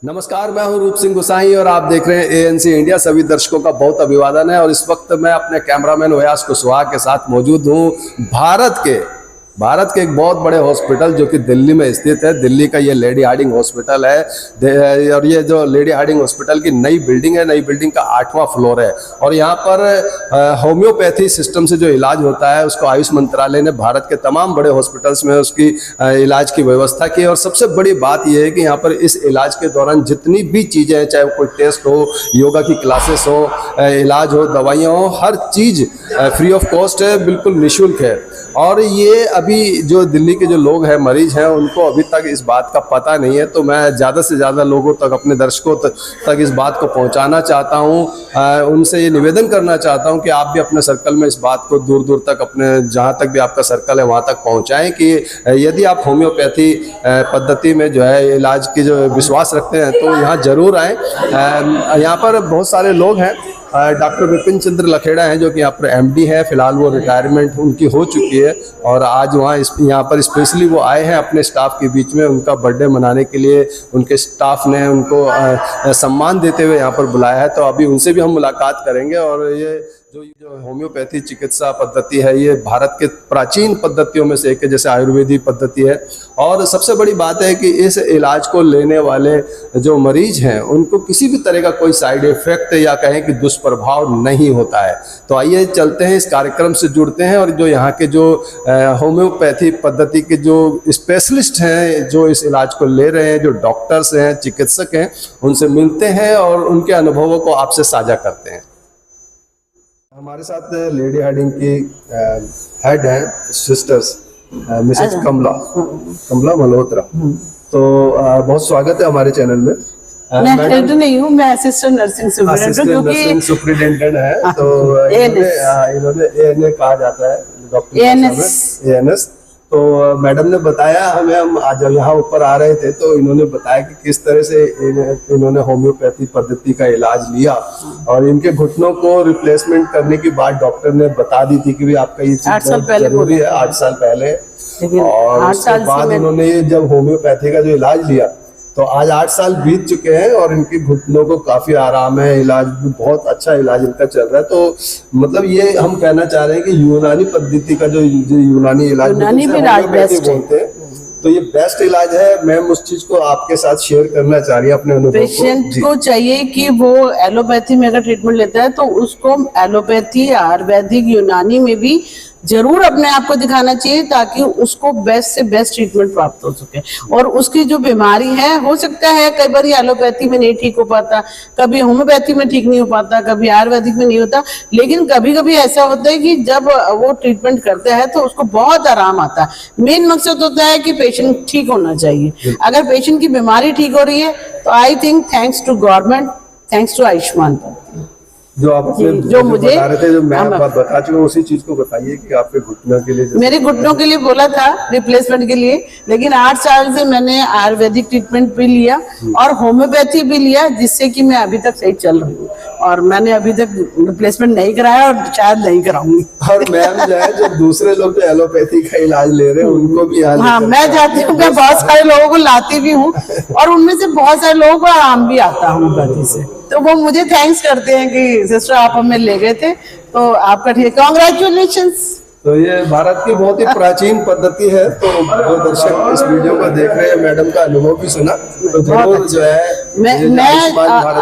नमस्कार, मैं हूं रूप सिंह गुसाई और आप देख रहे हैं एएनसी इंडिया। सभी दर्शकों का बहुत अभिवादन है। और इस वक्त मैं अपने कैमरामैन व्यास कुशवाहा के साथ मौजूद हूं भारत के एक बहुत बड़े हॉस्पिटल जो कि दिल्ली में स्थित है। दिल्ली का ये लेडी हार्डिंग हॉस्पिटल है और ये जो लेडी हार्डिंग हॉस्पिटल की नई बिल्डिंग है, नई बिल्डिंग का 8वां फ्लोर है। और यहाँ पर होम्योपैथी सिस्टम से जो इलाज होता है उसको आयुष मंत्रालय ने भारत के तमाम बड़े हॉस्पिटल्स में उसकी इलाज की व्यवस्था की। और सबसे बड़ी बात यह है कि यहाँ पर इस इलाज के दौरान जितनी भी चीज़ें हैं, चाहे कोई टेस्ट हो, योगा की क्लासेस हो, इलाज हो, दवाइयाँ हो, हर चीज़ फ्री ऑफ कॉस्ट है, बिल्कुल निःशुल्क है। और ये अभी जो दिल्ली के जो लोग हैं, मरीज हैं, उनको अभी तक इस बात का पता नहीं है। तो मैं ज़्यादा से ज़्यादा लोगों तक, अपने दर्शकों तक इस बात को पहुंचाना चाहता हूं। उनसे ये निवेदन करना चाहता हूं कि आप भी अपने सर्कल में इस बात को दूर दूर तक, अपने जहां तक भी आपका सर्कल है वहां तक पहुंचाएं कि यदि आप होम्योपैथी पद्धति में जो है इलाज की जो विश्वास रखते हैं तो यहाँ ज़रूर आएँ। यहाँ पर बहुत सारे लोग हैं। डॉक्टर विपिन चंद्र लखेड़ा हैं जो कि यहाँ पर एमडी है। फिलहाल वो रिटायरमेंट उनकी हो चुकी है और आज यहाँ पर स्पेशली वो आए हैं अपने स्टाफ के बीच में उनका बर्थडे मनाने के लिए। उनके स्टाफ ने उनको सम्मान देते हुए यहाँ पर बुलाया है। तो अभी उनसे भी हम मुलाकात करेंगे। और ये जो होम्योपैथी चिकित्सा पद्धति है, ये भारत के प्राचीन पद्धतियों में से एक है, जैसे आयुर्वेदिक पद्धति है। और सबसे बड़ी बात है कि इस इलाज को लेने वाले जो मरीज हैं उनको किसी भी तरह का कोई साइड इफेक्ट या कहें कि दुष्प्रभाव नहीं होता है। तो आइए चलते हैं, इस कार्यक्रम से जुड़ते हैं और जो यहाँ के जो होम्योपैथी पद्धति के जो स्पेशलिस्ट हैं, जो इस इलाज को ले रहे हैं, जो डॉक्टर्स हैं, चिकित्सक हैं, उनसे मिलते हैं और उनके अनुभवों को आपसे साझा करते हैं। हमारे साथ लेडी हार्डिंग की हेड हैं सिस्टर्स मिसेज कमला मल्होत्रा। तो बहुत स्वागत है हमारे चैनल में। मैं हेड नहीं हूँ, मैं असिस्टेंट नर्सिंग सुपरिटेंडेंट है। तो इन्होंने एएनए कहा जाता है, डॉक्टर एएनएस। तो मैडम ने बताया हमें, हम आज जब यहाँ ऊपर आ रहे थे तो इन्होंने बताया कि किस तरह से इन्होंने होम्योपैथी पद्धति का इलाज लिया और इनके घुटनों को रिप्लेसमेंट करने की बात डॉक्टर ने बता दी थी कि भी आपका ये चीज जरूरी है, 8 साल पहले। और उसके बाद इन्होंने जब होम्योपैथी का जो इलाज लिया तो आज 8 साल बीत चुके हैं और इनके घुटनों को काफी आराम है। इलाज भी बहुत अच्छा इलाज इनका चल रहा है। तो मतलब ये हम कहना चाह रहे हैं कि यूनानी पद्धति का जो यूनानी इलाज बोलते हैं, तो ये बेस्ट इलाज है। मैम उस चीज को आपके साथ शेयर करना चाह रही है अपने अनुभव को। पेशेंट को चाहिए कि वो एलोपैथी में अगर ट्रीटमेंट लेता है तो उसको एलोपैथी, आयुर्वेदिक, यूनानी में भी जरूर अपने आप को दिखाना चाहिए ताकि उसको बेस्ट से बेस्ट ट्रीटमेंट प्राप्त हो सके। और उसकी जो बीमारी है, हो सकता है कई बार एलोपैथी में नहीं ठीक हो पाता, कभी होम्योपैथी में ठीक नहीं हो पाता, कभी आयुर्वेदिक में नहीं होता, लेकिन कभी कभी ऐसा होता है कि जब वो ट्रीटमेंट करता है तो उसको बहुत आराम आता है। मेन मकसद होता है कि पेशेंट ठीक होना चाहिए। अगर पेशेंट की बीमारी ठीक हो रही है तो I think thanks to government, thanks to Ayushman. जो आप अपने जो मुझे बता रहे थे, जो मैं बात बता चुका हूं, उसी चीज को बताइए कि आपके घुटनों के लिए, मेरे घुटनों के लिए बोला था रिप्लेसमेंट के लिए, लेकिन 8 साल से मैंने आयुर्वेदिक ट्रीटमेंट भी लिया और होम्योपैथी भी लिया, जिससे कि मैं अभी तक सही चल रही हूँ। और मैंने अभी तक रिप्लेसमेंट नहीं कराया और शायद नहीं कराऊंगी। और मैम जो है, जो दूसरे लोग जो एलोपैथी का इलाज ले रहे हैं उनको भी हाँ, मैं चाहती हूँ, मैं बहुत सारे लोगों को लाती भी हूँ और उनमें से बहुत सारे लोगों को आराम भी आता है होम्योपैथी से। तो वो मुझे थैंक्स करते हैं कि सिस्टर आप हमें ले गए थे, तो आपका ठीक, कांग्रेचुलेशंस। तो ये भारत की बहुत ही प्राचीन पद्धति है। तो जो दर्शक इस वीडियो को देख रहे हैं, मैडम का अनुभव भी सुना, तो जरूर जो है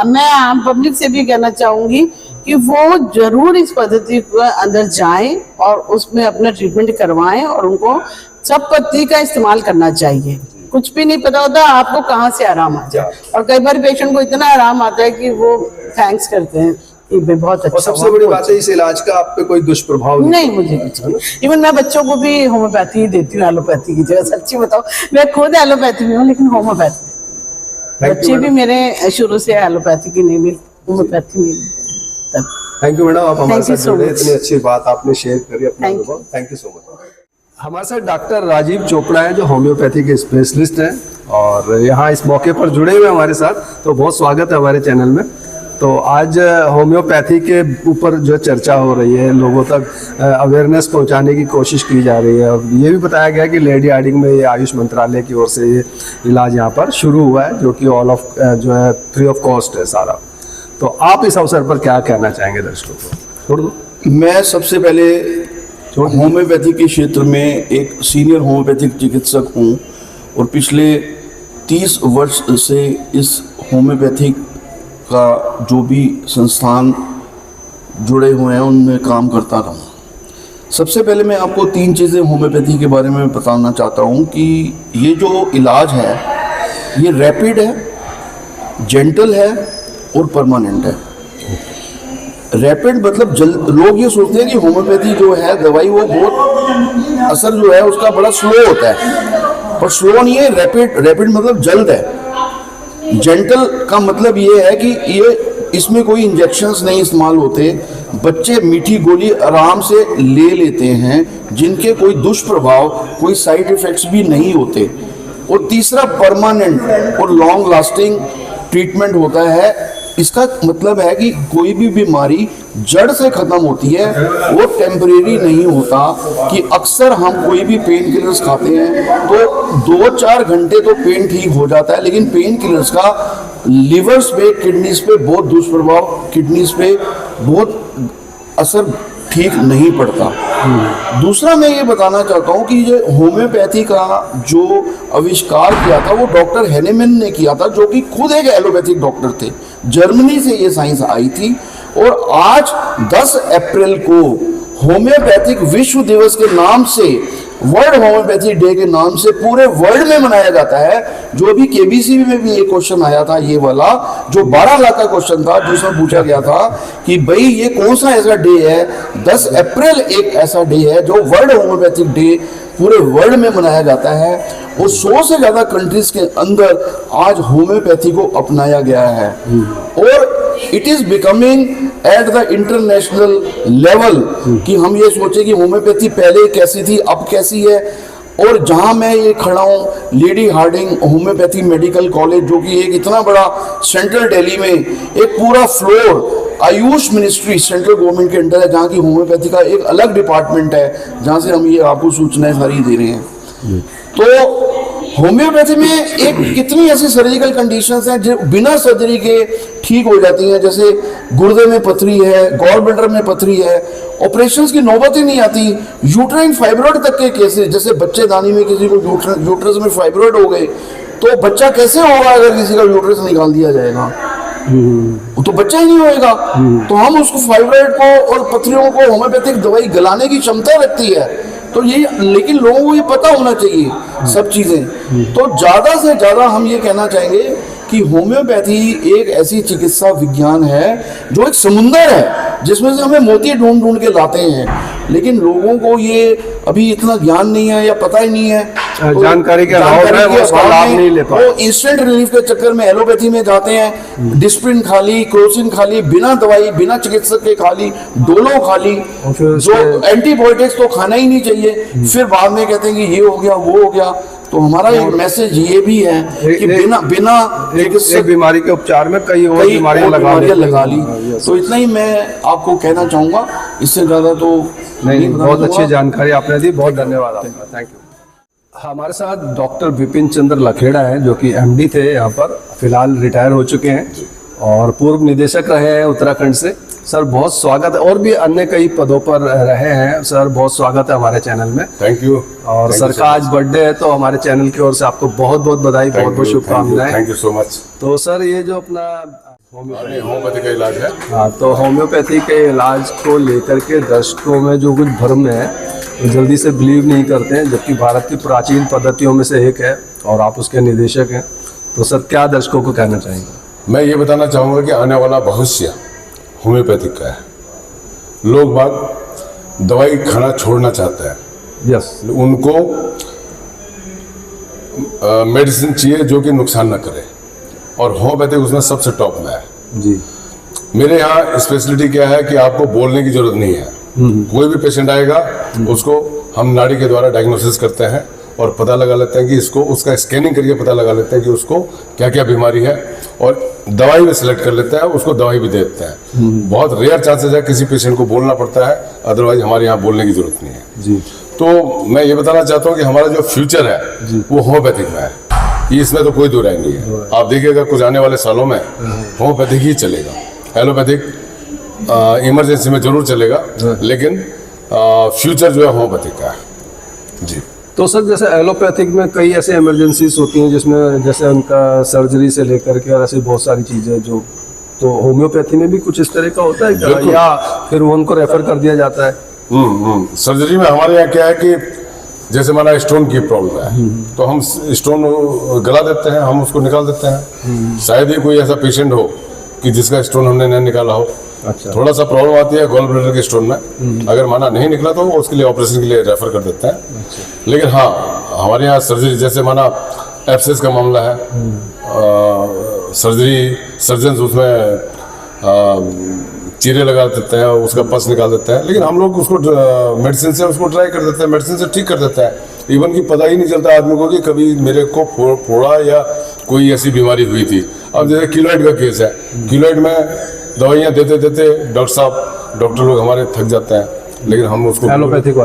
मैं आम पब्लिक से भी कहना चाहूंगी कि वो जरूर इस पद्धति के अंदर जाएं और उसमें अपना ट्रीटमेंट करवाएं और उनको सब पद्धति का इस्तेमाल करना चाहिए। कुछ भी नहीं पता होता आपको कहाँ से आराम आ जाए, और कई बार पेशेंट को इतना आराम आता है कि वो थैंक्स करते हैं। बहुत अच्छा। और सबसे बड़ी बात है, इस इलाज का आप पे कोई दुष्प्रभाव नहीं मुझे कुछ नहीं। इवन मैं बच्चों को भी होम्योपैथी देती हूँ, एलोपैथी की जगह। सच्ची बताओ, मैं खुद एलोपैथी में हूँ लेकिन होम्योपैथी। बच्चे भी मेरे शुरू से एलोपैथी की नहीं, होम्योपैथी में। थैंक यू मैडम, आप हमारे साथ जुड़े, इतनी अच्छी बात आपने शेयर करी अपना अनुभव। Thank you so much. हमारे साथ डॉक्टर राजीव चोपड़ा हैं जो होम्योपैथी के स्पेशलिस्ट हैं और यहाँ इस मौके पर जुड़े हुए हमारे साथ। तो बहुत स्वागत है हमारे चैनल में। तो आज होम्योपैथी के ऊपर जो चर्चा हो रही है, लोगों तक अवेयरनेस पहुंचाने की कोशिश की जा रही है, और ये भी बताया गया कि लेडी हार्डिंग में ये आयुष मंत्रालय की ओर से ये इलाज यहाँ पर शुरू हुआ है, जो कि ऑल ऑफ जो है फ्री ऑफ कॉस्ट है सारा। तो आप इस अवसर पर क्या कहना चाहेंगे दर्शकों को? छोड़ दो। मैं सबसे पहले होम्योपैथी के क्षेत्र में एक सीनियर होम्योपैथिक चिकित्सक हूँ और पिछले 30 वर्ष से इस होम्योपैथिक का जो भी संस्थान जुड़े हुए हैं उनमें काम करता रहा। सबसे पहले मैं आपको 3 चीज़ें होम्योपैथी के बारे में बताना चाहता हूँ कि ये जो इलाज है ये रैपिड है, जेंटल है और परमानेंट है। रैपिड मतलब लोग ये सोचते हैं कि होम्योपैथी जो है दवाई वो बहुत असर जो है उसका बड़ा स्लो होता है, पर स्लो नहीं है। रैपिड मतलब जल्द है। जेंटल का मतलब ये है कि ये इसमें कोई इंजेक्शंस नहीं इस्तेमाल होते, बच्चे मीठी गोली आराम से ले लेते हैं जिनके कोई दुष्प्रभाव, कोई साइड इफेक्ट्स भी नहीं होते। और तीसरा परमानेंट और लॉन्ग लास्टिंग ट्रीटमेंट होता है। इसका मतलब है कि कोई भी बीमारी जड़ से खत्म होती है, वो टेम्परेरी नहीं होता। कि अक्सर हम कोई भी पेन किलर्स खाते हैं तो 2-4 घंटे तो पेन ठीक हो जाता है, लेकिन पेन किलर्स का लिवर्स पे, किडनीज पे बहुत दुष्प्रभाव, किडनीज पे बहुत असर ठीक नहीं पड़ता। दूसरा मैं ये बताना चाहता हूँ कि ये होम्योपैथी का जो आविष्कार किया था वो डॉक्टर हेनेमैन ने किया था, जो कि खुद एक एलोपैथिक डॉक्टर थे। जर्मनी से ये साइंस आई थी और आज 10 अप्रैल को होम्योपैथिक विश्व दिवस के नाम से, वर्ल्ड होम्योपैथी डे के नाम से पूरे वर्ल्ड में मनाया जाता है। जो अभी केबीसी में भी एक क्वेश्चन आया था, ये वाला जो 12 लाख का क्वेश्चन था, जिसमें पूछा गया था कि भाई ये कौन सा ऐसा डे है। 10 अप्रैल एक ऐसा डे है जो वर्ल्ड होम्योपैथिक डे पूरे वर्ल्ड में मनाया जाता है और 100 से ज़्यादा कंट्रीज के अंदर आज होम्योपैथी को अपनाया गया है और it is becoming at the international level. कि हम ये सोचे कि होम्योपैथी पहले कैसी थी, अब कैसी है। और जहां मैं ये खड़ा हूँ, Lady Hardinge homeopathy medical college, जो कि एक इतना बड़ा सेंट्रल दिल्ली में एक पूरा floor Ayush ministry central government के अंडर है, जहाँ की होम्योपैथी का एक अलग डिपार्टमेंट है, जहाँ से हम ये आपको सूचनाएं सारी दे रहे हैं। तो होम्योपैथी में एक कितनी ऐसी सर्जिकल कंडीशंस हैं जो बिना सर्जरी के ठीक हो जाती हैं। जैसे गुर्दे में पथरी है, गॉल ब्लैडर में पथरी है, ऑपरेशंस की नौबत ही नहीं आती। यूट्राइन फाइब्रॉइड तक के केसेस, जैसे बच्चेदानी में किसी को यूट्रस में फाइब्रॉइड हो गए तो बच्चा कैसे होगा अगर किसी का यूट्रस निकाल दिया जाएगा, तो बच्चा ही नहीं होएगा। तो हम उसको फाइब्रॉइड को और पथरियों को होम्योपैथिक दवाई गलाने की क्षमता रखती है। तो ये, लेकिन लोगों को ये पता होना चाहिए सब चीज़ें। तो ज़्यादा से ज़्यादा हम ये कहना चाहेंगे कि होम्योपैथी एक ऐसी चिकित्सा विज्ञान है जो एक समुंदर है जिसमें से हमें मोती ढूंढ ढूंढ के लाते हैं, लेकिन लोगों को ये अभी इतना ज्ञान नहीं है या पता ही नहीं है, तो जानकारी के अभाव में वो उसका लाभ नहीं ले पाते। वो इंस्टेंट रिलीफ के चक्कर में एलोपैथी में जाते हैं, डिस्प्रिन खा ली, क्रोसिन खा ली, बिना दवाई बिना चिकित्सक के खा ली, डोलो खा ली, जो एंटीबायोटिक्स तो खाना ही नहीं चाहिए। फिर बाद में कहते हैं कि ये हो गया वो हो गया। तो हमारा एक मैसेज ये भी है कि बिना एक बीमारी के उपचार में कई और बीमारियां लगा ली। तो इतना ही मैं आपको कहना चाहूँगा, इससे ज़्यादा तो नहीं। बहुत अच्छी जानकारी आपने दी, बहुत धन्यवाद आपका, थैंक यू। हमारे साथ डॉक्टर विपिन चंद्र लखेड़ा हैं, जो कि एमडी थे यहाँ पर, फिलहाल रिटायर हो चुके हैं और पूर्व निदेशक रहे हैं उत्तराखंड से। सर बहुत स्वागत है, और भी अन्य कई पदों पर रहे हैं। सर बहुत स्वागत है हमारे चैनल में। Thank you. और सर का आज बर्थडे है, तो हमारे चैनल की ओर से आपको बहुत बहुत बधाई, बहुत बहुत शुभकामनाएं। Thank you so much. तो सर ये जो अपना होम्योपैथी का इलाज है, हाँ, तो होम्योपैथी के इलाज को लेकर के दर्शकों में जो कुछ भ्रम है वो जल्दी से बिलीव नहीं करते हैं, जबकि भारत की प्राचीन पद्धतियों में से एक है और आप उसके निदेशक हैं। तो सर क्या दर्शकों को कहना चाहेंगे? मैं ये बताना चाहूँगा कि आने वाला भविष्य होम्योपैथिक का है। लोग बाग दवाई खाना छोड़ना चाहते हैं, यस, उनको मेडिसिन चाहिए जो कि नुकसान न करे, और होम्योपैथिक उसमें सबसे टॉप में है जी। मेरे यहाँ स्पेशलिटी क्या है कि आपको बोलने की जरूरत नहीं है। कोई भी पेशेंट आएगा उसको हम नाड़ी के द्वारा डायग्नोसिस करते हैं, और पता लगा लेते हैं कि इसको, उसका स्कैनिंग करके पता लगा लेते हैं कि उसको क्या क्या बीमारी है, और दवाई भी सिलेक्ट कर लेते हैं, उसको दवाई भी दे देते हैं। बहुत रेयर चांसेस है किसी पेशेंट को बोलना पड़ता है, अदरवाइज हमारे यहाँ बोलने की जरूरत नहीं है जी। तो मैं ये बताना चाहता हूँ कि हमारा जो फ्यूचर है वो होम्योपैथिक में है, ये इसमें तो कोई दो राय नहीं है। आप देखिएगा कुछ आने वाले सालों में होम्योपैथिक ही चलेगा, एलोपैथिक इमरजेंसी में जरूर चलेगा, लेकिन फ्यूचर जो है होम्योपैथिक का है जी। तो सर जैसे एलोपैथिक में कई ऐसे इमरजेंसीज होती हैं जिसमें जैसे उनका सर्जरी से लेकर के और ऐसी बहुत सारी चीज़ें जो, तो होम्योपैथी में भी कुछ इस तरह का होता है क्या, या फिर वो उनको रेफर कर दिया जाता है? सर्जरी में हमारे यहाँ क्या है कि जैसे हमारा स्टोन की प्रॉब्लम है तो हम स्टोन गला देते हैं, हम उसको निकाल देते हैं। शायद ही कोई ऐसा पेशेंट हो कि जिसका स्टोन हमने नहीं निकाला हो। अच्छा। थोड़ा सा प्रॉब्लम आती है गॉल ब्लैडर के स्टोन में, अगर माना नहीं निकला तो उसके लिए ऑपरेशन के लिए रेफर कर देते हैं। लेकिन हाँ, हमारे यहाँ सर्जरी जैसे माना एब्सेस का मामला है, सर्जन उसमें चीरे लगा देते हैं, उसका पस निकाल देते हैं, लेकिन हम लोग उसको मेडिसिन से उसको ट्राई कर देते हैं, मेडिसिन से ठीक कर देता है। इवन कि पता ही नहीं चलता आदमी को कि कभी मेरे को फोड़ा या कोई ऐसी बीमारी हुई थी। अब जैसे कीलॉइड का केस है, कीलॉइड में दवाइयाँ देते देते डॉक्टर लोग हमारे थक जाते हैं, लेकिन हम उसको एलोपैथिक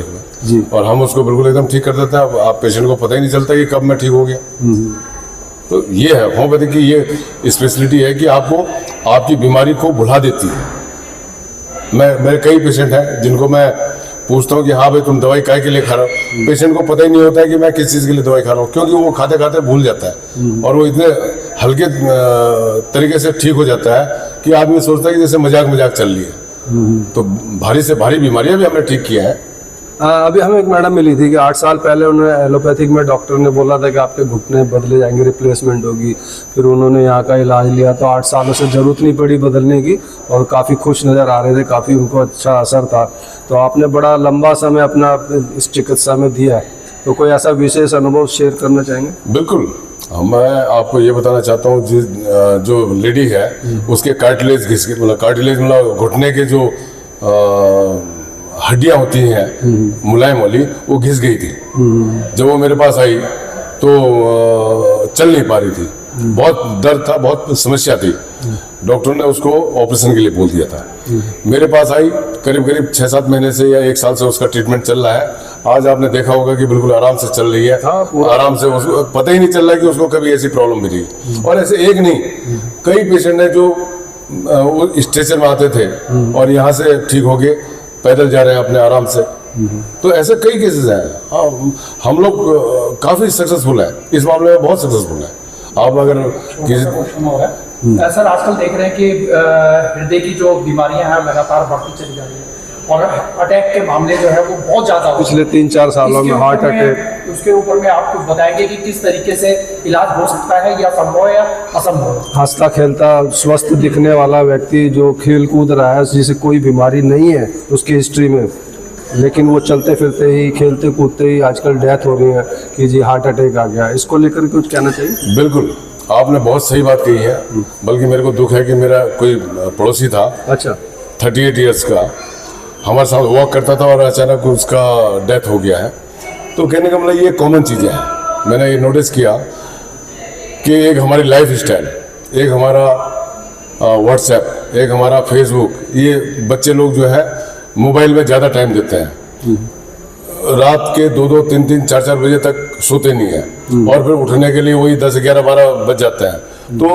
में जी, और हम उसको बिल्कुल एकदम ठीक कर देते हैं। आप पेशेंट को पता ही नहीं चलता कि कब मैं ठीक हो गया। तो ये है होम्योपैथी की ये स्पेशलिटी है कि आपको आपकी बीमारी को भुला देती है। मेरे कई पेशेंट हैं जिनको मैं पूछता हूँ कि हाँ भाई तुम दवाई काय के लिए खा रहे हो, पेशेंट को पता ही नहीं होता है कि मैं किस चीज़ के लिए दवाई खा रहा हूँ, क्योंकि वो खाते खाते भूल जाता है और वो इतने हल्के तरीके से ठीक हो जाता है कि आदमी सोचता है कि जैसे मजाक चल रही है। तो भारी से भारी बीमारियां भी हमने ठीक किया है। अभी हमें एक मैडम मिली थी कि 8 साल पहले उन्होंने एलोपैथिक में डॉक्टर ने बोला था कि आपके घुटने बदले जाएंगे, रिप्लेसमेंट होगी। फिर उन्होंने यहाँ का इलाज लिया तो 8 सालों से ज़रूरत नहीं पड़ी बदलने की और काफ़ी खुश नज़र आ रहे थे, काफ़ी उनको अच्छा असर था। तो आपने बड़ा लंबा समय अपना इस चिकित्सा में दिया है, तो कोई ऐसा विशेष अनुभव शेयर करना चाहेंगे? बिल्कुल, मैं आपको ये बताना चाहता हूँ, जो लेडी है उसके कार्टिलेज घिस के, कार्टिलेज मतलब घुटने के जो हड्डियां होती हैं मुलायम वाली, वो घिस गई थी। जब वो मेरे पास आई तो चल नहीं पा रही थी, बहुत दर्द था, बहुत समस्या थी। डॉक्टर ने उसको ऑपरेशन के लिए बोल दिया था। मेरे पास आई, करीब 6-7 महीने से या 1 साल से उसका ट्रीटमेंट चल रहा है। आज आपने देखा होगा कि बिल्कुल आराम से चल रही है, आराम से, उसको पता ही नहीं चल रहा है कि उसको कभी ऐसी प्रॉब्लम भी थी। और ऐसे एक नहीं, कई पेशेंट हैं जो स्ट्रेचर में आते थे और यहाँ से ठीक हो गए, पैदल जा रहे हैं अपने आराम से। तो ऐसे कई केसेस हैं। हम लोग काफ़ी सक्सेसफुल है इस मामले में, बहुत सक्सेसफुल है। आप अगर सर आजकल देख रहे हैं कि हृदय की जो बीमारियां हैं लगातार बढ़ती चली जा रही है और अटैक के मामले जो है वो बहुत ज़्यादा हो पिछले 3-4 सालों में हार्ट अटैक। उसके ऊपर में आप कुछ बताएंगे कि किस तरीके से इलाज हो सकता है, या संभव है या असंभव? हंसता खेलता स्वस्थ दिखने वाला व्यक्ति जो खेल कूद रहा है, जिसे कोई बीमारी नहीं है उसकी हिस्ट्री में, लेकिन वो चलते फिरते ही, खेलते कूदते ही आजकल डेथ हो रही है कि जी हार्ट अटैक आ गया। इसको लेकर कुछ कहना चाहिए? बिल्कुल, आपने बहुत सही बात कही है। बल्कि मेरे को दुख है कि मेरा कोई पड़ोसी था, अच्छा, 38 ईयर्स का, हमारे साथ वॉक करता था और अचानक उसका डेथ हो गया है। तो कहने का मतलब ये कॉमन चीज़ें हैं। मैंने ये नोटिस किया कि एक हमारी लाइफ स्टाइल, एक हमारा व्हाट्सएप, एक हमारा फेसबुक, ये बच्चे लोग जो है मोबाइल में ज़्यादा टाइम देते हैं। रात के 2-2, 3-3, 4-4 बजे तक सोते नहीं हैं और फिर उठने के लिए वही 10, 11, 12 बज जाते हैं। तो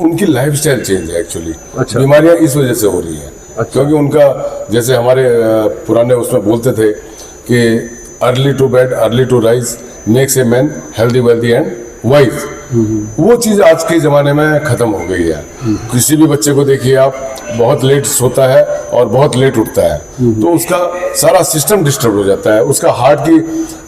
उनकी लाइफ स्टाइल चेंज है एक्चुअली। अच्छा। बीमारियाँ इस वजह से हो रही हैं। अच्छा। क्योंकि उनका, जैसे हमारे पुराने उसमें बोलते थे कि early to bed early to rise makes a man healthy wealthy and wise. वो चीज़ आज के ज़माने में ख़त्म हो गई है। किसी भी बच्चे को देखिए आप, बहुत लेट सोता है और बहुत लेट उठता है, तो उसका सारा सिस्टम डिस्टर्ब हो जाता है। उसका हार्ट की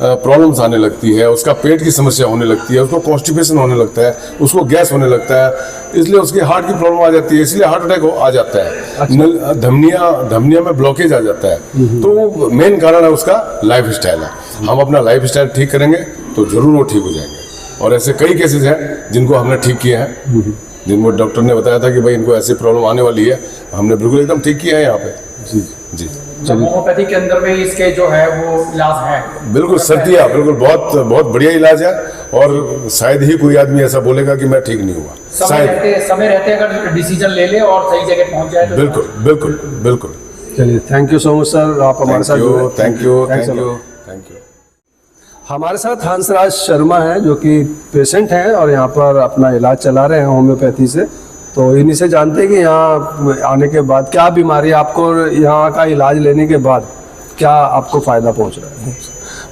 प्रॉब्लम्स आने लगती है, उसका पेट की समस्या होने लगती है, उसको कॉन्स्टिपेशन होने लगता है, उसको गैस होने लगता है, इसलिए उसकी हार्ट की प्रॉब्लम आ जाती है, इसलिए हार्ट अटैक आ जाता है। धमनिया में ब्लॉकेज आ जाता है। तो मेन कारण है उसका लाइफ स्टाइल है। हम अपना लाइफ स्टाइल ठीक करेंगे तो ज़रूर वो ठीक हो जाएंगे। और ऐसे कई केसेस हैं जिनको हमने ठीक किए हैं, जिनको डॉक्टर ने बताया था कि भाई इनको ऐसी प्रॉब्लम आने वाली है, हमने बिल्कुल एकदम ठीक किया है यहाँ पे। जी जी। होम्योपैथी के अंदर में इसके जो है वो इलाज है। बिल्कुल सत्या, बिल्कुल बहुत बहुत बढ़िया इलाज है। और शायद ही कोई आदमी ऐसा बोलेगा कि मैं ठीक नहीं हुआ। समय रहते अगर डिसीजन ले ले और सही जगह पहुंच जाए तो बिल्कुल बिल्कुल बिल्कुल। चलिए, thank you so much sir, आप हमारे साथ जुड़े। Thank you Thanks thank a you lot. Thank you. हमारे साथ हंसराज शर्मा हैं जो कि पेशेंट हैं और यहाँ पर अपना इलाज चला रहे हैं होम्योपैथी से। तो इन्हीं से जानते हैं कि यहाँ आने के बाद क्या बीमारी आपको, और यहाँ का इलाज लेने के बाद क्या आपको फ़ायदा पहुँच रहा है।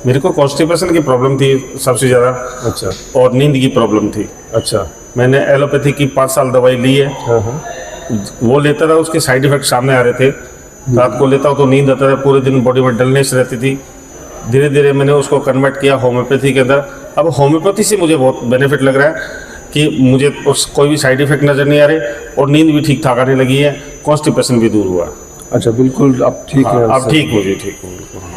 मेरे को कॉन्स्टिपेशन की प्रॉब्लम थी सबसे ज़्यादा, अच्छा और नींद की प्रॉब्लम थी। अच्छा। मैंने एलोपैथी की 5 साल दवाई ली है। वो लेता था, उसके साइड इफेक्ट सामने आ रहे थे। रात को लेता हूँ तो नींद आता था, पूरे दिन बॉडी में डलनेस रहती थी। धीरे धीरे मैंने उसको कन्वर्ट किया होम्योपैथी के अंदर। अब होम्योपैथी से मुझे बहुत बेनिफिट लग रहा है कि मुझे उस कोई भी साइड इफेक्ट नज़र नहीं आ रहे, और नींद भी ठीक ठाक आने लगी है, कॉन्स्टिपेशन भी दूर हुआ। अच्छा, बिल्कुल अब ठीक है। अब ठीक हो जी, ठीक हो।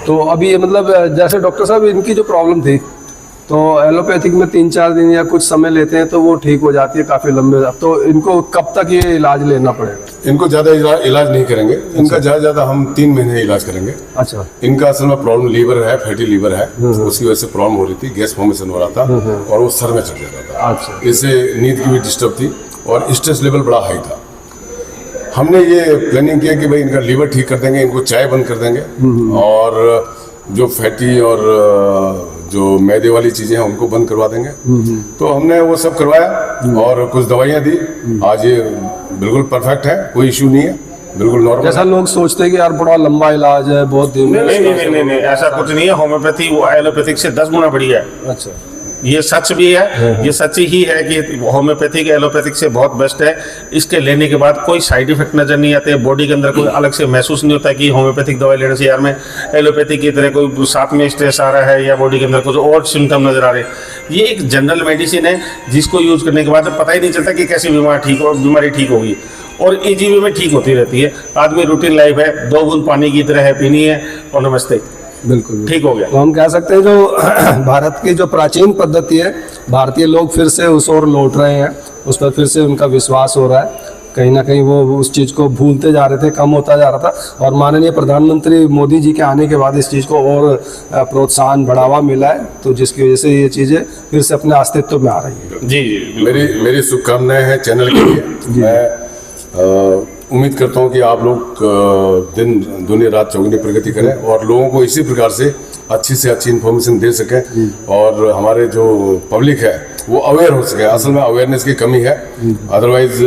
तो अभी ये मतलब जैसे डॉक्टर साहब इनकी जो प्रॉब्लम थी, तो एलोपैथिक में 3-4 दिन या कुछ समय लेते हैं तो वो ठीक हो जाती है काफ़ी लंबे। तो इनको कब तक ये इलाज लेना पड़ेगा। इनको ज़्यादा इलाज नहीं करेंगे, इनका ज़्यादा हम 3 महीने इलाज करेंगे। अच्छा। इनका असल में प्रॉब्लम लीवर है, फैटी लीवर है, उसकी वजह से प्रॉब्लम हो रही थी, गैस फॉर्मेशन हो रहा था और वो सर में चढ़ जाता था। अच्छा। इससे नींद की भी डिस्टर्ब थी और स्ट्रेस लेवल बड़ा हाई था। हमने ये प्लानिंग किया कि भाई इनका लीवर ठीक कर देंगे, इनको चाय बंद कर देंगे, और जो फैटी और जो मैदे वाली चीज़ें हैं उनको बंद करवा देंगे। तो हमने वो सब करवाया और कुछ दवाइयाँ दी। आज ये बिल्कुल परफेक्ट है, कोई इशू नहीं है, बिल्कुल नॉर्मल। जैसा लोग सोचते हैं कि यार बड़ा लंबा इलाज है, बहुत दिन। नहीं, ऐसा कुछ नहीं है। होम्योपैथी वो एलोपैथिक से 10 गुना बढ़िया है। अच्छा। ये सच भी है, ये सच ही है कि होम्योपैथिक एलोपैथिक से बहुत बेस्ट है। इसके लेने के बाद कोई साइड इफेक्ट नज़र नहीं आते, बॉडी के अंदर कोई अलग से महसूस नहीं होता कि होम्योपैथिक दवाई लेने से यार मैं एलोपैथिक की तरह कोई साथ में स्ट्रेस आ रहा है या बॉडी के अंदर कुछ और सिम्टम नज़र आ रहे हैं। ये एक जनरल मेडिसिन है जिसको यूज़ करने के बाद पता ही नहीं चलता कि कैसी बीमारी ठीक होगी, और इजी वे में ठीक होती रहती है। आदमी रूटीन लाइफ है, 2 बूंद पानी की तरह है, पीनी है और नमस्ते, बिल्कुल ठीक हो गया। तो हम कह सकते हैं जो भारत की जो प्राचीन पद्धति है, भारतीय लोग फिर से उस ओर लौट रहे हैं, उस पर फिर से उनका विश्वास हो रहा है। कहीं ना कहीं वो उस चीज़ को भूलते जा रहे थे, कम होता जा रहा था, और माननीय प्रधानमंत्री मोदी जी के आने के बाद इस चीज़ को और प्रोत्साहन बढ़ावा मिला है, तो जिसकी वजह से ये चीज़ें फिर से अपने अस्तित्व में आ रही है। जी, मेरी शुभकामनाएं हैं चैनल के लिए। मैं उम्मीद करता हूं कि आप लोग दिन रात चौगुनी प्रगति करें और लोगों को इसी प्रकार से अच्छी इन्फॉर्मेशन दे सकें, और हमारे जो पब्लिक है वो अवेयर हो सके। असल में अवेयरनेस की कमी है, अदरवाइज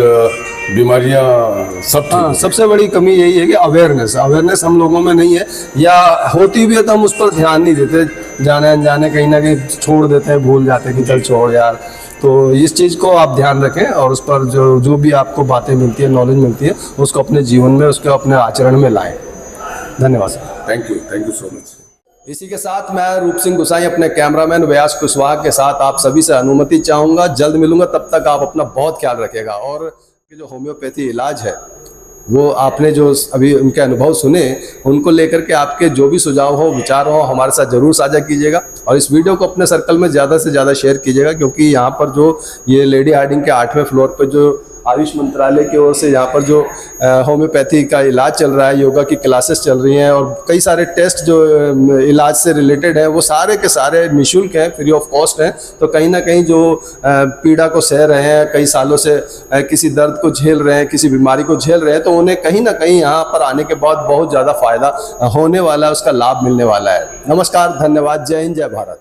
बीमारियां सब हाँ, सबसे बड़ी कमी यही है कि अवेयरनेस हम लोगों में नहीं है, या होती भी है तो हम उस पर ध्यान नहीं देते, जाने अनजाने कहीं ना कहीं छोड़ देते हैं, भूल जाते हैं कि चल छोड़ यार। तो इस चीज़ को आप ध्यान रखें और उस पर जो भी आपको बातें मिलती है, नॉलेज मिलती है, उसको अपने जीवन में, उसको अपने आचरण में लाएं। धन्यवाद sir. Thank you so much. इसी के साथ मैं रूप सिंह गुसाई अपने कैमरामैन व्यास कुशवाहा के साथ आप सभी से अनुमति चाहूँगा। जल्द मिलूंगा, तब तक आप अपना बहुत ख्याल रखिएगा। और जो होम्योपैथी इलाज है वो आपने जो अभी उनके अनुभव सुने, उनको लेकर के आपके जो भी सुझाव हो, विचार हो, हमारे साथ ज़रूर साझा कीजिएगा, और इस वीडियो को अपने सर्कल में ज़्यादा से ज़्यादा शेयर कीजिएगा, क्योंकि यहाँ पर जो ये लेडी हार्डिंग के 8वें फ्लोर पर जो आयुष मंत्रालय की ओर से यहाँ पर जो होम्योपैथी का इलाज चल रहा है, योगा की क्लासेस चल रही हैं, और कई सारे टेस्ट जो इलाज से रिलेटेड हैं वो सारे के सारे निःशुल्क हैं, फ्री ऑफ कॉस्ट हैं। तो कहीं ना कहीं जो पीड़ा को सह रहे हैं, कई सालों से किसी दर्द को झेल रहे हैं, किसी बीमारी को झेल रहे हैं, तो उन्हें कहीं ना कहीं यहाँ पर आने के बाद बहुत ज़्यादा फायदा होने वाला है, उसका लाभ मिलने वाला है। नमस्कार, धन्यवाद, जय हिंद, जय भारत।